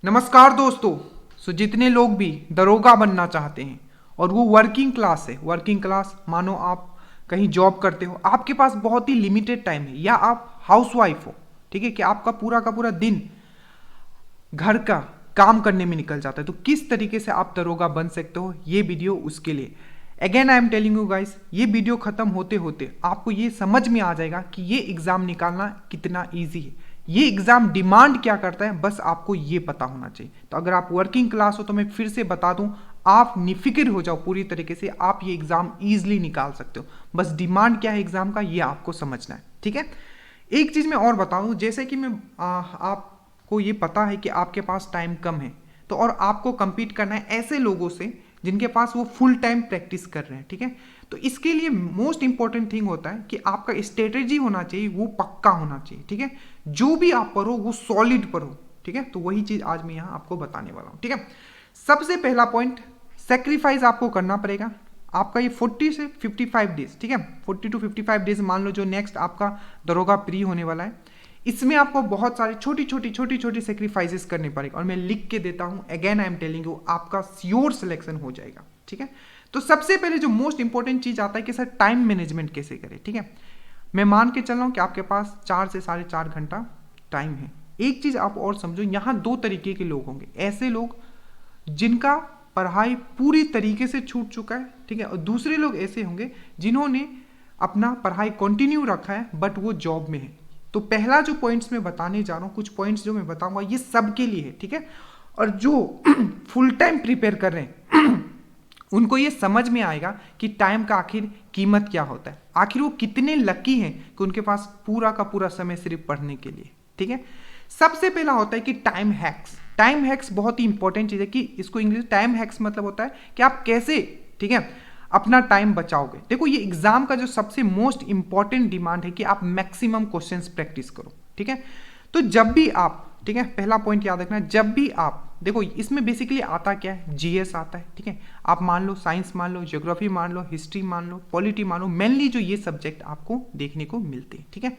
नमस्कार दोस्तों। जितने लोग भी दरोगा बनना चाहते हैं और वो वर्किंग क्लास है, वर्किंग क्लास मानो आप कहीं जॉब करते हो, आपके पास बहुत ही लिमिटेड टाइम है, या आप हाउसवाइफ हो, ठीक है, कि आपका पूरा का पूरा दिन घर का काम करने में निकल जाता है, तो किस तरीके से आप दरोगा बन सकते हो, ये वीडियो उसके लिए। Again I am telling you guys, ये वीडियो खत्म होते होते आपको ये समझ में आ जाएगा कि ये एग्जाम निकालना कितना ईजी है, ये एग्जाम डिमांड क्या करता है, बस आपको ये पता होना चाहिए। तो अगर आप वर्किंग क्लास हो तो मैं फिर से बता दूं, आप निफिक्र हो जाओ पूरी तरीके से, आप ये एग्जाम ईजिली निकाल सकते हो। बस डिमांड क्या है एग्जाम का, ये आपको समझना है, ठीक है। एक चीज मैं और बताऊं, जैसे कि मैं आपको ये पता है कि आपके पास टाइम कम है, तो और आपको compete करना है ऐसे लोगों से जिनके पास वो फुल टाइम प्रैक्टिस कर रहे हैं, ठीक है। तो इसके लिए मोस्ट इंपॉर्टेंट थिंग होता है कि आपका स्ट्रेटेजी होना चाहिए, वो पक्का होना चाहिए, ठीक है। जो भी आप पढ़ो वो सॉलिड पढ़ो, ठीक है। तो वही चीज आज मैं यहाँ आपको बताने वाला हूँ, ठीक है। सबसे पहला पॉइंट, सेक्रीफाइस आपको करना पड़ेगा। आपका ये 40 से 55 डेज, ठीक है, 40 to 55 डेज मान लो, जो नेक्स्ट आपका दरोगा प्री होने वाला है, इसमें आपको बहुत सारी छोटी छोटी सेक्रीफाइसेस करने पड़ेगा, और मैं लिख के देता हूं। Again I am telling you, आपका श्योर सिलेक्शन हो जाएगा, ठीक है। तो सबसे पहले जो मोस्ट इंपॉर्टेंट चीज आता है कि सर टाइम मैनेजमेंट कैसे करें, ठीक है। मैं मान के चल रहा हूं कि आपके पास 4 से 4.5 घंटा टाइम है। एक चीज आप और समझो, यहां दो तरीके के लोग होंगे, ऐसे लोग जिनका पढ़ाई पूरी तरीके से छूट चुका है, ठीक है, और दूसरे लोग ऐसे होंगे जिन्होंने अपना पढ़ाई कंटिन्यू रखा है बट वो जॉब में है। तो पहला जो पॉइंट्स मैं बताने जा रहा हूँ, कुछ पॉइंट्स जो मैं बताऊंगा ये सबके लिए है, ठीक है। और जो फुल टाइम प्रिपेयर कर रहे हैं उनको ये समझ में आएगा कि टाइम का आखिर कीमत क्या होता है, आखिर वो कितने लकी हैं कि उनके पास पूरा का पूरा समय सिर्फ पढ़ने के लिए, ठीक है। सबसे पहला होता है कि टाइम हैक्स। टाइम हैक्स बहुत ही इंपॉर्टेंट चीज है, कि इसको इंग्लिश टाइम हैक्स मतलब होता है कि आप कैसे, ठीक है, अपना टाइम बचाओगे। देखो, ये एग्जाम का जो सबसे मोस्ट इंपॉर्टेंट डिमांड है कि आप मैक्सिमम क्वेश्चंस प्रैक्टिस करो, ठीक है। तो जब भी आप, ठीक है, पहला पॉइंट याद रखना, जब भी आप देखो, इसमें बेसिकली आता क्या है, जीएस आता है, ठीक है। आप मान लो साइंस मान लो, ज्योग्राफी मान लो, हिस्ट्री मान लो, पॉलिटी मान लो, मेनली जो ये सब्जेक्ट आपको देखने को मिलते हैं, ठीक है।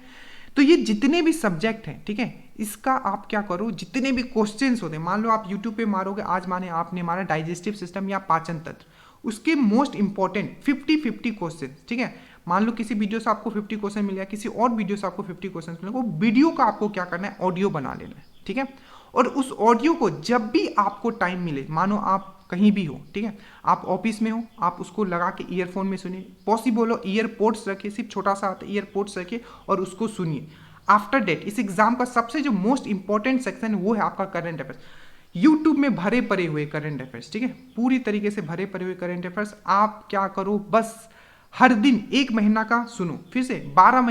तो ये जितने भी सब्जेक्ट हैं, ठीक है, इसका आप क्या करो, जितने भी क्वेश्चंस होते हैं, मान लो आप यूट्यूब पे मारोगे, आज माने आपने मारा डाइजेस्टिव सिस्टम या पाचन तंत्र, उसके मोस्ट इंपॉर्टेंट 50 क्वेश्चन, ठीक है। मान लो किसी वीडियो से आपको 50 क्वेश्चन मिल गया, किसी और वीडियो से आपको 50 क्वेश्चन मिलेगा, वो वीडियो का आपको क्या करना है, ऑडियो बना लेना है, ठीक है। और उस ऑडियो को जब भी आपको टाइम मिले, मानो आप कहीं भी हो, ठीक है, आप ऑफिस में हो, आप उसको लगा के ईयरफोन में सुनिए, पॉसिबल हो ईयरपोर्ट्स रखिए, सिर्फ छोटा सा आता है ईयरपोर्ट्स रखिए और उसको सुनिए। आफ्टर डेट इस एग्जाम का सबसे जो मोस्ट इंपॉर्टेंट सेक्शन वो है आपका करंट अफेयर्स। यूट्यूब में भरे पड़े हुए करंट अफेयर्स, ठीक है, पूरी तरीके से भरे पड़े हुए करंट अफेयर्स। आप क्या करो, बस हर दिन 1 महीना का सुनो, फिर से 12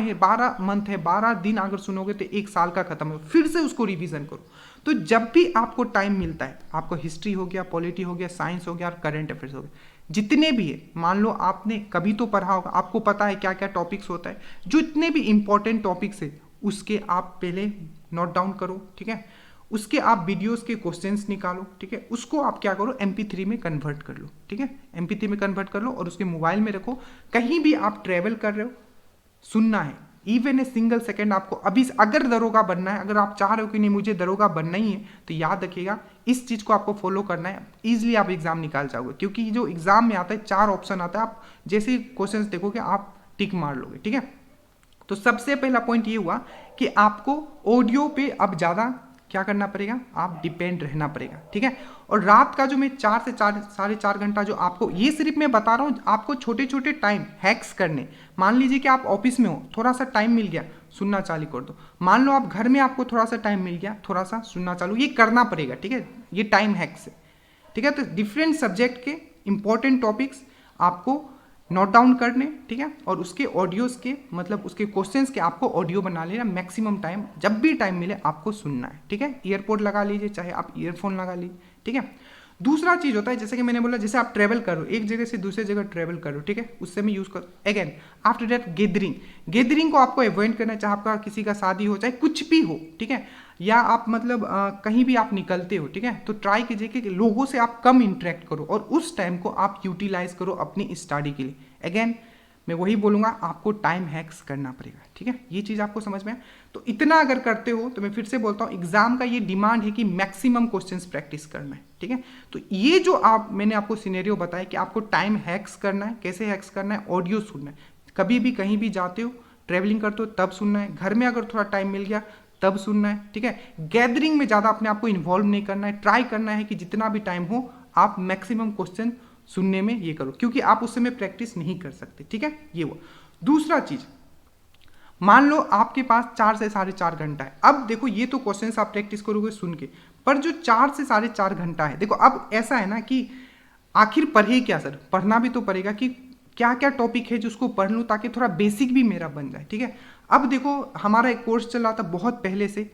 मंथ है, 12 दिन अगर सुनोगे तो 1 साल का खत्म हो, फिर से उसको रिवीजन करो। तो जब भी आपको टाइम मिलता है, आपको हिस्ट्री हो गया, पॉलिटी हो गया, साइंस हो गया और करंट अफेयर्स हो गया, जितने भी है, मान लो आपने कभी तो पढ़ा होगा, आपको पता है क्या क्या टॉपिक्स होता है, जो इतने भी इंपॉर्टेंट टॉपिक्स है उसके आप पहले नोट डाउन करो, ठीक है। उसके आप वीडियोस के क्वेश्चंस निकालो, ठीक है, उसको आप क्या करो, MP3 में कन्वर्ट कर लो, ठीक है, MP3 में कन्वर्ट कर लो और उसके मोबाइल में रखो। कहीं भी आप ट्रेवल कर रहे हो, सुनना है, इवन ए सिंगल सेकेंड आपको अभी, अगर दरोगा बनना है, अगर आप चाह रहे हो कि नहीं मुझे दरोगा बनना ही है, तो याद रखिएगा इस चीज को आपको फॉलो करना है, इजिली आप एग्जाम निकाल जाओगे। क्योंकि जो एग्जाम में आता है 4 ऑप्शन आता है, आप जैसे क्वेश्चंस देखोगे आप टिक मार लोगे, ठीक है। तो सबसे पहला पॉइंट ये हुआ कि आपको ऑडियो पे अब ज्यादा क्या करना पड़ेगा, आप डिपेंड रहना पड़ेगा, ठीक है। और रात का जो मैं 4 से 4.5 घंटा जो आपको, ये सिर्फ मैं बता रहा हूँ आपको छोटे छोटे टाइम हैक्स करने। मान लीजिए कि आप ऑफिस में हो, थोड़ा सा टाइम मिल गया, सुनना चालू कर दो। मान लो आप घर में, आपको थोड़ा सा टाइम मिल गया, थोड़ा सा सुनना चालू, ये करना पड़ेगा, ठीक है, ये टाइम हैक्स है, ठीक है। तो डिफरेंट सब्जेक्ट के इंपॉर्टेंट टॉपिक्स आपको नोट डाउन करने, ठीक है, और उसके ऑडियोज के, मतलब उसके क्वेश्चंस के आपको ऑडियो बना लेना, मैक्सिमम टाइम, जब भी टाइम मिले आपको सुनना है, ठीक है। ईयरपोर्ट लगा लीजिए, चाहे आप ईयरफोन लगा लीजिए, ठीक है। दूसरा चीज होता है, जैसे कि मैंने बोला, जैसे आप ट्रेवल करो, एक जगह से दूसरे जगह ट्रेवल करो, ठीक है, उससे मैं यूज करो। अगेन आफ्टर दैट गेदरिंग को आपको अवॉइड करना है, चाहे आपका किसी का शादी हो, चाहे कुछ भी हो, ठीक है, या आप मतलब कहीं भी आप निकलते हो, ठीक है, तो ट्राई कीजिए कि लोगों से आप कम इंटरेक्ट करो और उस टाइम को आप यूटिलाइज करो अपनी स्टडी के लिए। अगेन मैं वही बोलूँगा, आपको टाइम हैक्स करना पड़ेगा, ठीक है। ये चीज़ आपको समझ में है। तो इतना अगर करते हो तो मैं फिर से बोलता हूँ, एग्जाम का ये डिमांड है कि मैक्सिमम क्वेश्चंस प्रैक्टिस करना है, ठीक है। तो ये जो मैंने आपको सिनेरियो बताया कि आपको टाइम हैक्स करना है, कैसे हैक्स करना है, ऑडियो सुनना है, कभी भी कहीं भी जाते हो, ट्रेवलिंग करते हो तब सुनना है, घर में अगर थोड़ा टाइम मिल गया तब सुनना है, ठीक है। गैदरिंग में ज़्यादा अपने आप को इन्वॉल्व नहीं करना है, ट्राई करना है कि जितना भी टाइम हो आप मैक्सिमम क्वेश्चन सुनने में ये करो, क्योंकि आप उस समय प्रैक्टिस नहीं कर सकते, ठीक है। ये वो दूसरा चीज, मान लो आपके पास 4 से 4.5 घंटा है। अब देखो ये तो क्वेश्चंस आप प्रैक्टिस करोगे सुन के, पर जो 4 से 4.5 घंटा है, देखो अब ऐसा है ना कि आखिर पढ़े क्या सर, पढ़ना भी तो पड़ेगा कि क्या क्या टॉपिक है जिसको पढ़ लूँ ताकि थोड़ा बेसिक भी मेरा बन जाए, ठीक है। अब देखो हमारा एक कोर्स चल रहा था बहुत पहले से,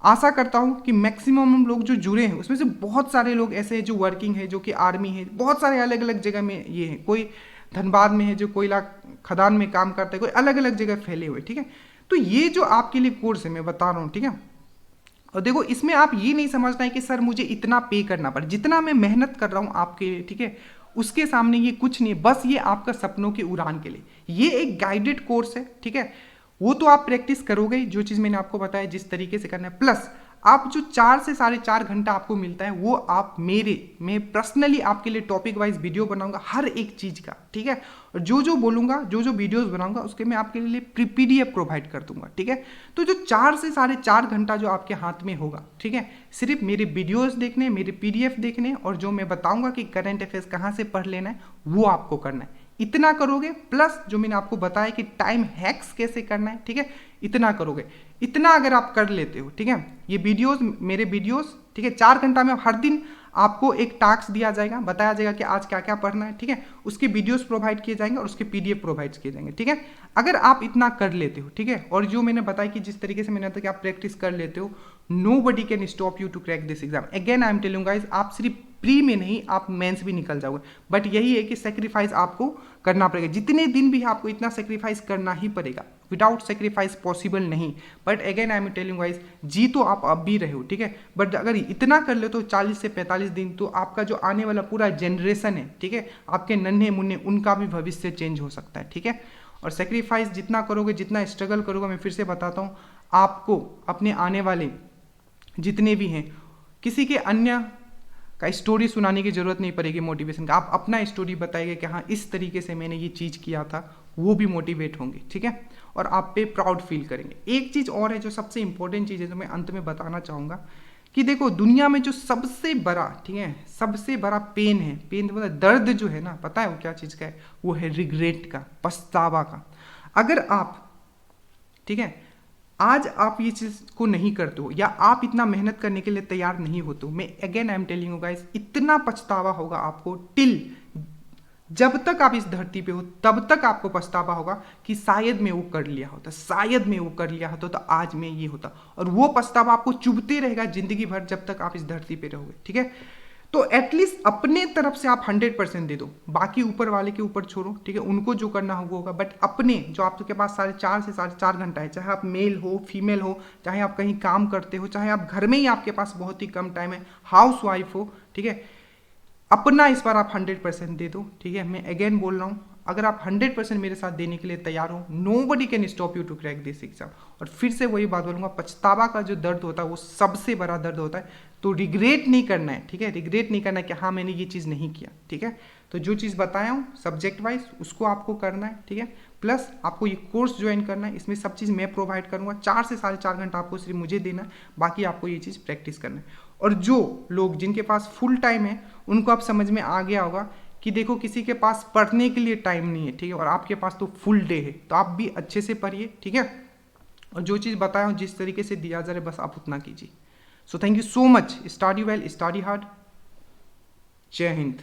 आशा करता हूँ कि मैक्सिमम लोग जो जुड़े हैं उसमें से बहुत सारे लोग ऐसे हैं जो वर्किंग है, जो कि आर्मी है, बहुत सारे अलग अलग जगह में ये है, कोई धनबाद में है जो कोयला खदान में काम करता है, कोई अलग अलग जगह फैले हुए, ठीक है। तो ये जो आपके लिए कोर्स है मैं बता रहा हूँ, ठीक है। और देखो इसमें आप ये नहीं समझना है कि सर मुझे इतना पे करना पड़े, जितना मैं मेहनत कर रहा हूँ आपके लिए, ठीक है, उसके सामने ये कुछ नहीं है। बस ये आपका सपनों की उड़ान के लिए ये एक गाइडेड कोर्स है, ठीक है। वो तो आप प्रैक्टिस करोगे, जो चीज़ मैंने आपको बताया जिस तरीके से करना है, प्लस आप जो 4 से 4.5 घंटा आपको मिलता है वो आप मैं पर्सनली आपके लिए टॉपिक वाइज वीडियो बनाऊंगा हर एक चीज़ का, ठीक है। और जो जो बोलूंगा, जो जो वीडियोस बनाऊंगा उसके मैं आपके लिए PDF प्रोवाइड कर दूंगा, ठीक है। तो जो 4 से 4.5 घंटा जो आपके हाथ में होगा, ठीक है, सिर्फ मेरे वीडियोस देखने, मेरे PDF देखने और जो मैं बताऊंगा कि करंट अफेयर्स कहाँ से पढ़ लेना है वो आपको करना है। इतना करोगे, प्लस जो मैंने आपको बताया कि टाइम हैक्स कैसे करना है, ठीक है, इतना करोगे। इतना अगर आप कर लेते हो, ठीक है, ये वीडियोस, मेरे वीडियोस, ठीक है, 4 घंटा में हर दिन आपको एक टास्क दिया जाएगा, बताया जाएगा कि आज क्या क्या पढ़ना है, ठीक है, उसके वीडियोस प्रोवाइड किए जाएंगे और उसके PDF प्रोवाइड किए जाएंगे, ठीक है। अगर आप इतना कर लेते हो, ठीक है, और जो मैंने बताया कि जिस तरीके से मैंने बताया कि आप प्रैक्टिस कर लेते हो, nobody can stop you to crack this exam. Again I am telling guys, आप सिर्फ प्री में नहीं, आप मेंस भी निकल जाओगे। बट यही है कि सेक्रीफाइस आपको करना पड़ेगा, जितने दिन भी आपको इतना सेक्रीफाइस करना ही पड़ेगा, विदाउट सेक्रीफाइस पॉसिबल नहीं। But again I am telling guys, जी तो आप अब भी रहे हो, ठीक है, बट अगर इतना कर ले तो 40 से 45 दिन तो आपका जो आने वाला पूरा जनरेशन है, ठीक है, आपके नन्हे मुन्ने, उनका भी भविष्य चेंज हो सकता है, ठीक है। और सेक्रीफाइस जितना करोगे, जितना स्ट्रगल करोगे, मैं फिर से बताता हूँ, आपको अपने आने वाले जितने भी हैं किसी के अन्य का स्टोरी सुनाने की जरूरत नहीं पड़ेगी मोटिवेशन का। आप अपना स्टोरी बताएंगे कि हाँ इस तरीके से मैंने ये चीज़ किया था, वो भी मोटिवेट होंगे, ठीक है, और आप पे प्राउड फील करेंगे। एक चीज़ और है जो सबसे इंपॉर्टेंट चीज़ है, जो मैं अंत में बताना चाहूँगा कि देखो दुनिया में जो सबसे बड़ा, ठीक है, सबसे बड़ा पेन है, पेन मतलब दर्द जो है ना, पता है वो क्या चीज़ का है, वो है रिग्रेट का, पछतावा का। अगर आप, ठीक है, आज आप ये चीज़ को नहीं करते हो या आप इतना मेहनत करने के लिए तैयार नहीं होते हो, मैं again I am telling you guys, इतना पछतावा होगा आपको टिल जब तक आप इस धरती पे हो, तब तक आपको पछतावा होगा कि शायद मैं वो कर लिया होता, शायद मैं वो कर लिया होता तो आज मैं ये होता। और वो पछतावा आपको चुभते रहेगा जिंदगी भर जब तक आप इस धरती पे रहोगे, ठीक है। तो एटलीस्ट अपने तरफ से आप 100% दे दो, बाकी ऊपर वाले के ऊपर छोड़ो, ठीक है, उनको जो करना हो वो होगा। बट अपने जो आपके पास 4.5 से 4.5 घंटा है, चाहे आप मेल हो फीमेल हो, चाहे आप कहीं काम करते हो, चाहे आप घर में ही आपके पास बहुत ही कम टाइम है, हाउस वाइफ हो, ठीक है, अपना इस बार आप 100% दे दो, ठीक है। मैं अगेन बोल रहा हूँ, अगर आप 100% मेरे साथ देने के लिए तैयार हो, nobody can stop you to crack this exam. और फिर से वही बात बोलूँगा, पछतावा का जो दर्द होता है वो सबसे बड़ा दर्द होता है। तो रिग्रेट नहीं करना है, ठीक है, रिग्रेट नहीं करना है कि हाँ मैंने ये चीज़ नहीं किया, ठीक है। तो जो चीज़ बताया हूँ सब्जेक्ट वाइज उसको आपको करना है, ठीक है, प्लस आपको ये कोर्स ज्वाइन करना है, इसमें सब चीज़ मैं प्रोवाइड करूँगा। 4 से 4.5 घंटा आपको सिर्फ मुझे देना है, बाकी आपको ये चीज़ प्रैक्टिस करना है। और जो लोग जिनके पास फुल टाइम है उनको अब समझ में आ गया होगा कि देखो किसी के पास पढ़ने के लिए टाइम नहीं है, ठीक है, और आपके पास तो फुल डे है, तो आप भी अच्छे से पढ़िए, ठीक है। और जो चीज़ बताया हूँ जिस तरीके से दिया जा रहा है बस आप उतना कीजिए। So thank you so much, study well, study hard, जय हिंद।